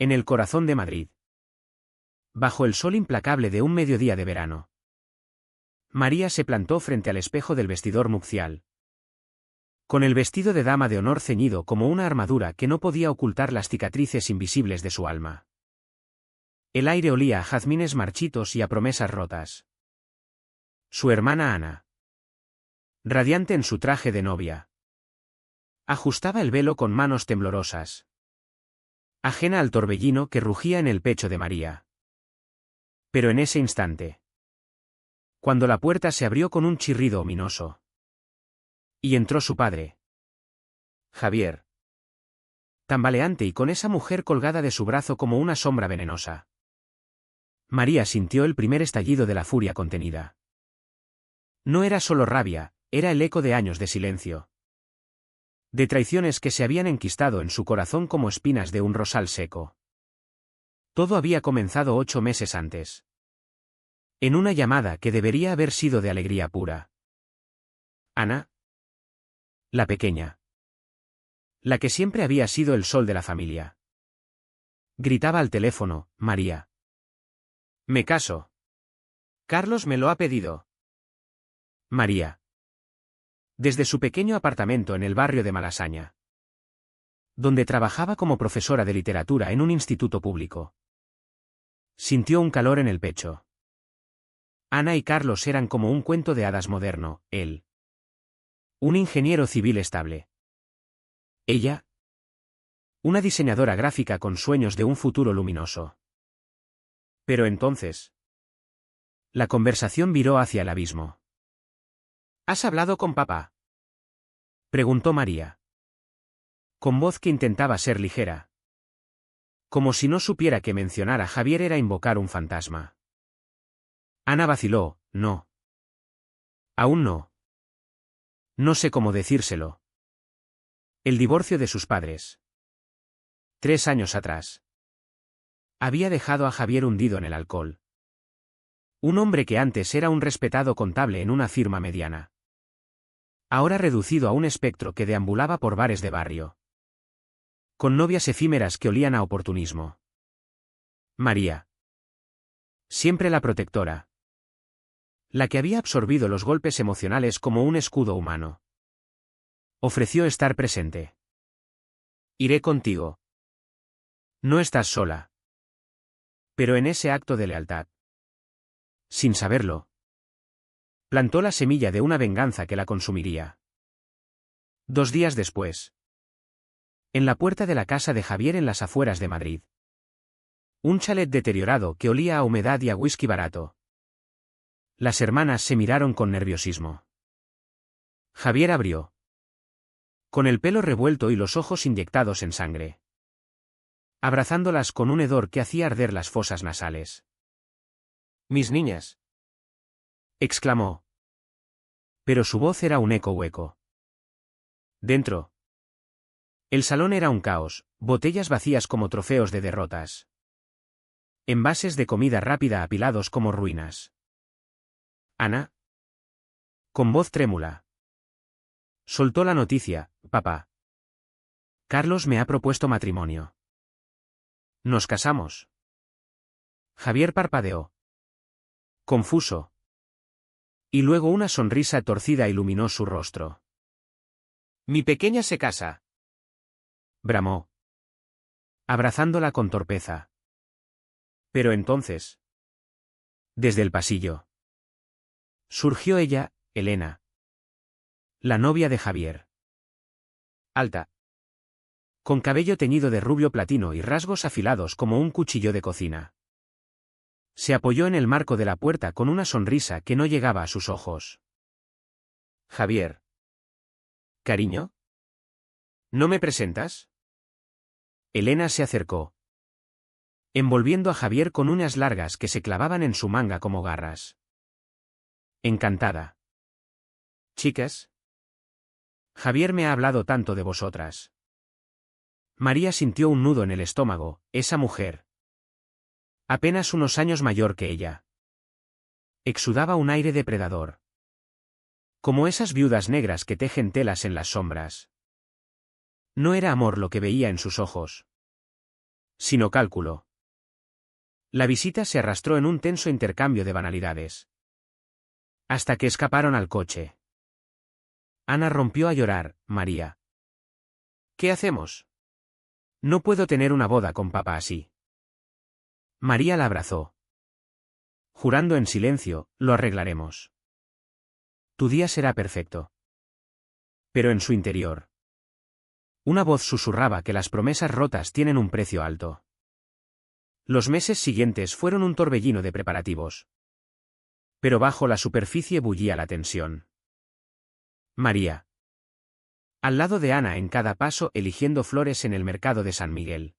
En el corazón de Madrid. Bajo el sol implacable de un mediodía de verano. María se plantó frente al espejo del vestidor nupcial. Con el vestido de dama de honor ceñido como una armadura que no podía ocultar las cicatrices invisibles de su alma. El aire olía a jazmines marchitos y a promesas rotas. Su hermana Ana, radiante en su traje de novia, ajustaba el velo con manos temblorosas, ajena al torbellino que rugía en el pecho de María. Pero en ese instante, cuando la puerta se abrió con un chirrido ominoso, y entró su padre, Javier, tambaleante y con esa mujer colgada de su brazo como una sombra venenosa, María sintió el primer estallido de la furia contenida. No era solo rabia, era el eco de años de silencio. De traiciones que se habían enquistado en su corazón como espinas de un rosal seco. Todo había comenzado 8 meses antes. En una llamada que debería haber sido de alegría pura. Ana, la pequeña, la que siempre había sido el sol de la familia, gritaba al teléfono: María, me caso. Carlos me lo ha pedido. María. Desde su pequeño apartamento en el barrio de Malasaña, donde trabajaba como profesora de literatura en un instituto público, sintió un calor en el pecho. Ana y Carlos eran como un cuento de hadas moderno, él, un ingeniero civil estable. Ella, una diseñadora gráfica con sueños de un futuro luminoso. Pero entonces, la conversación viró hacia el abismo. ¿Has hablado con papá?, preguntó María, con voz que intentaba ser ligera, como si no supiera que mencionar a Javier era invocar un fantasma. Ana vaciló: no. Aún no. No sé cómo decírselo. El divorcio de sus padres, 3 años atrás, había dejado a Javier hundido en el alcohol. Un hombre que antes era un respetado contable en una firma mediana, ahora reducido a un espectro que deambulaba por bares de barrio, con novias efímeras que olían a oportunismo. María, siempre la protectora, la que había absorbido los golpes emocionales como un escudo humano, ofreció estar presente. Iré contigo. No estás sola. Pero en ese acto de lealtad, sin saberlo, plantó la semilla de una venganza que la consumiría. 2 días después, en la puerta de la casa de Javier en las afueras de Madrid, un chalet deteriorado que olía a humedad y a whisky barato. Las hermanas se miraron con nerviosismo. Javier abrió, con el pelo revuelto y los ojos inyectados en sangre, abrazándolas con un hedor que hacía arder las fosas nasales. «Mis niñas», exclamó. Pero su voz era un eco hueco. Dentro, el salón era un caos, botellas vacías como trofeos de derrotas, envases de comida rápida apilados como ruinas. Ana, con voz trémula, soltó la noticia: papá, Carlos me ha propuesto matrimonio. ¿Nos casamos? Javier parpadeó, confuso. Y luego una sonrisa torcida iluminó su rostro. «Mi pequeña se casa», bramó, abrazándola con torpeza. Pero entonces, desde el pasillo, surgió ella, Elena, la novia de Javier. Alta, con cabello teñido de rubio platino y rasgos afilados como un cuchillo de cocina. Se apoyó en el marco de la puerta con una sonrisa que no llegaba a sus ojos. «Javier. Cariño. ¿No me presentas?» Elena se acercó, envolviendo a Javier con uñas largas que se clavaban en su manga como garras. Encantada. «Chicas. Javier me ha hablado tanto de vosotras». María sintió un nudo en el estómago. Esa mujer, apenas unos años mayor que ella, exudaba un aire depredador, como esas viudas negras que tejen telas en las sombras. No era amor lo que veía en sus ojos. sino cálculo. La visita se arrastró en un tenso intercambio de banalidades. Hasta que escaparon al coche. Ana rompió a llorar. María. ¿Qué hacemos? No puedo tener una boda con papá así. María la abrazó. Jurando en silencio, lo arreglaremos. Tu día será perfecto. Pero en su interior. Una voz susurraba que las promesas rotas tienen un precio alto. Los meses siguientes fueron un torbellino de preparativos. Pero bajo la superficie bullía la tensión. María. Al lado de Ana en cada paso eligiendo flores en el mercado de San Miguel.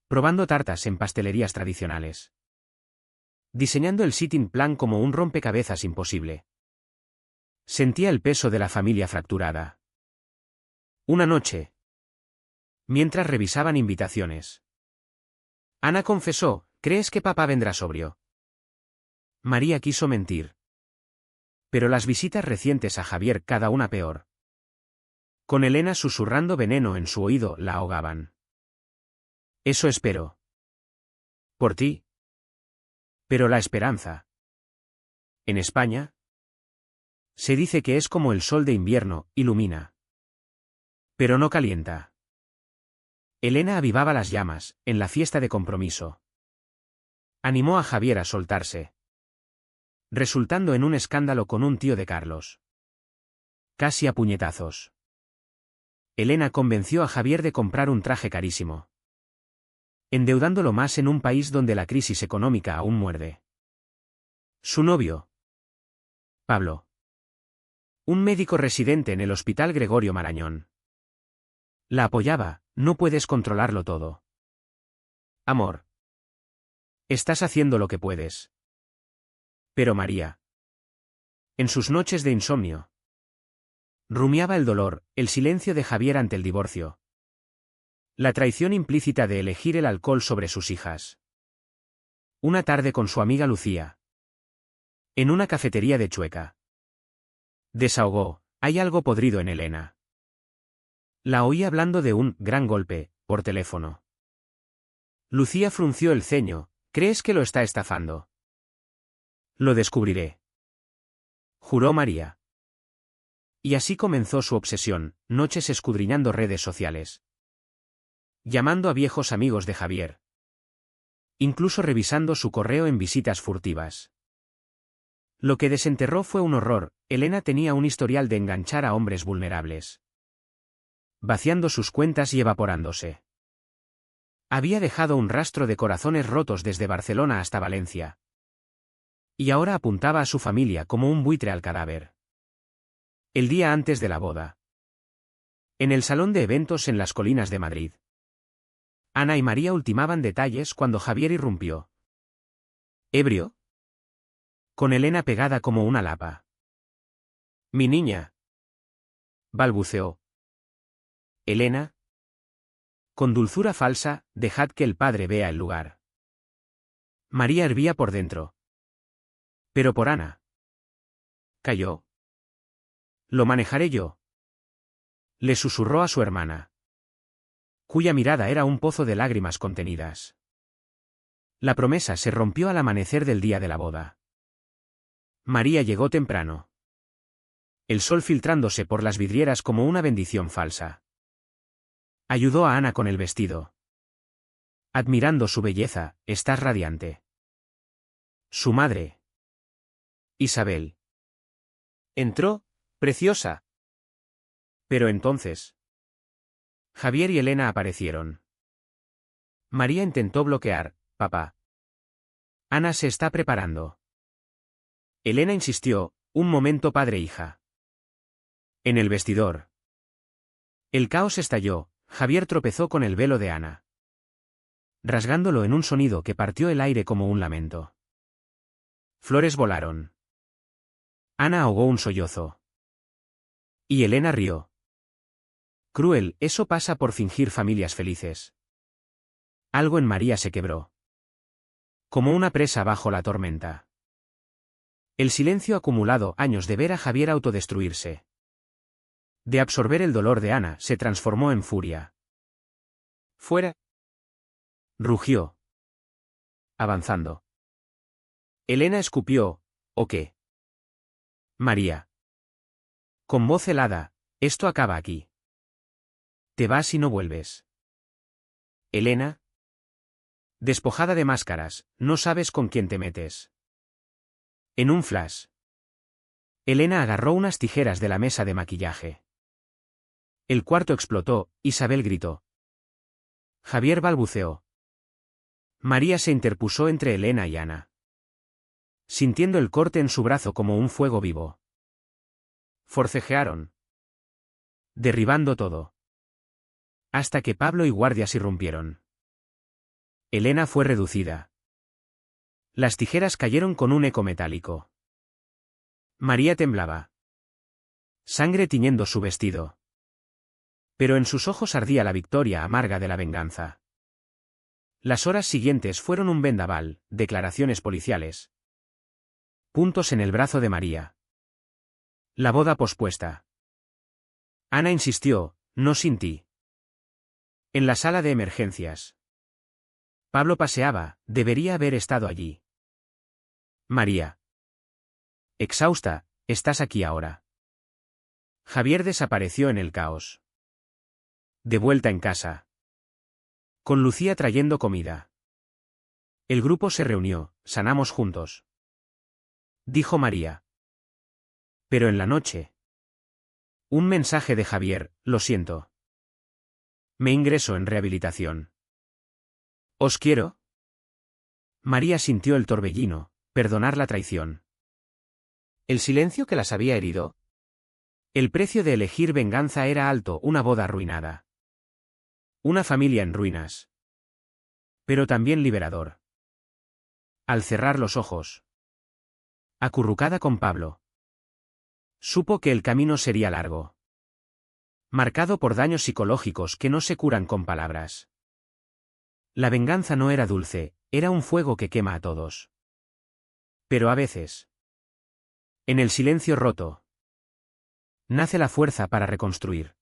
Probando tartas en pastelerías tradicionales. Diseñando el sitting plan como un rompecabezas imposible. Sentía el peso de la familia fracturada. Una noche. Mientras revisaban invitaciones. Ana confesó, ¿crees que papá vendrá sobrio? María quiso mentir. Pero las visitas recientes a Javier cada una peor. Con Elena susurrando veneno en su oído la ahogaban. Eso espero. Por ti. Pero la esperanza. En España. Se dice que es como el sol de invierno, ilumina. Pero no calienta. Elena avivaba las llamas, en la fiesta de compromiso. Animó a Javier a soltarse. Resultando en un escándalo con un tío de Carlos. Casi a puñetazos. Elena convenció a Javier de comprar un traje carísimo. Endeudándolo más en un país donde la crisis económica aún muerde. Su novio. Pablo. Un médico residente en el Hospital Gregorio Marañón. La apoyaba, no puedes controlarlo todo. Amor. Estás haciendo lo que puedes. Pero María. En sus noches de insomnio. Rumiaba el dolor, el silencio de Javier ante el divorcio. La traición implícita de elegir el alcohol sobre sus hijas. Una tarde con su amiga Lucía. En una cafetería de Chueca. Desahogó, hay algo podrido en Elena. La oí hablando de un gran golpe, por teléfono. Lucía frunció el ceño, ¿crees que lo está estafando? Lo descubriré. Juró María. Y así comenzó su obsesión, noches escudriñando redes sociales. Llamando a viejos amigos de Javier. Incluso revisando su correo en visitas furtivas. Lo que desenterró fue un horror, Elena tenía un historial de enganchar a hombres vulnerables. Vaciando sus cuentas y evaporándose. Había dejado un rastro de corazones rotos desde Barcelona hasta Valencia. Y ahora apuntaba a su familia como un buitre al cadáver. El día antes de la boda. En el salón de eventos en las colinas de Madrid. Ana y María ultimaban detalles cuando Javier irrumpió. ¿Ebrio? Con Elena pegada como una lapa. Mi niña. Balbuceó. Elena. Con dulzura falsa, dejad que el padre vea el lugar. María hervía por dentro. Pero por Ana. Calló. Lo manejaré yo. Le susurró a su hermana. Cuya mirada era un pozo de lágrimas contenidas. La promesa se rompió al amanecer del día de la boda. María llegó temprano. El sol filtrándose por las vidrieras como una bendición falsa. Ayudó a Ana con el vestido. Admirando su belleza, estás radiante. Su madre. Isabel. Entró, preciosa. Pero entonces. Javier y Elena aparecieron. María intentó bloquear, papá. Ana se está preparando. Elena insistió, un momento padre-hija. En el vestidor. El caos estalló, Javier tropezó con el velo de Ana. Rasgándolo en un sonido que partió el aire como un lamento. Flores volaron. Ana ahogó un sollozo. Y Elena rió. Cruel, eso pasa por fingir familias felices. Algo en María se quebró. Como una presa bajo la tormenta. El silencio acumulado, años de ver a Javier autodestruirse. De absorber el dolor de Ana, se transformó en furia. Fuera. rugió, avanzando. Elena escupió, ¿o qué? María. Con voz helada, esto acaba aquí. Te vas y no vuelves. Elena. Despojada de máscaras, no sabes con quién te metes. En un flash. Elena agarró unas tijeras de la mesa de maquillaje. El cuarto explotó, Isabel gritó. Javier balbuceó. María se interpuso entre Elena y Ana, sintiendo el corte en su brazo como un fuego vivo. Forcejearon, derribando todo, hasta que Pablo y guardias irrumpieron. Elena fue reducida. Las tijeras cayeron con un eco metálico. María temblaba, sangre tiñendo su vestido. Pero en sus ojos ardía la victoria amarga de la venganza. Las horas siguientes fueron un vendaval, declaraciones policiales. Puntos en el brazo de María. La boda pospuesta. Ana insistió, no sin ti. En la sala de emergencias. Pablo paseaba, debería haber estado allí. María. Exhausta, estás aquí ahora. Javier desapareció en el caos. De vuelta en casa. Con Lucía trayendo comida. El grupo se reunió, sanamos juntos. Dijo María. Pero en la noche. Un mensaje de Javier, lo siento. Me ingreso en rehabilitación. ¿Os quiero? María sintió el torbellino, perdonar la traición. ¿El silencio que las había herido? El precio de elegir venganza era alto, una boda arruinada. Una familia en ruinas. Pero también liberador. Al cerrar los ojos. Acurrucada con Pablo. Supo que el camino sería largo. Marcado por daños psicológicos que no se curan con palabras. La venganza no era dulce, era un fuego que quema a todos. Pero a veces. En el silencio roto. Nace la fuerza para reconstruir.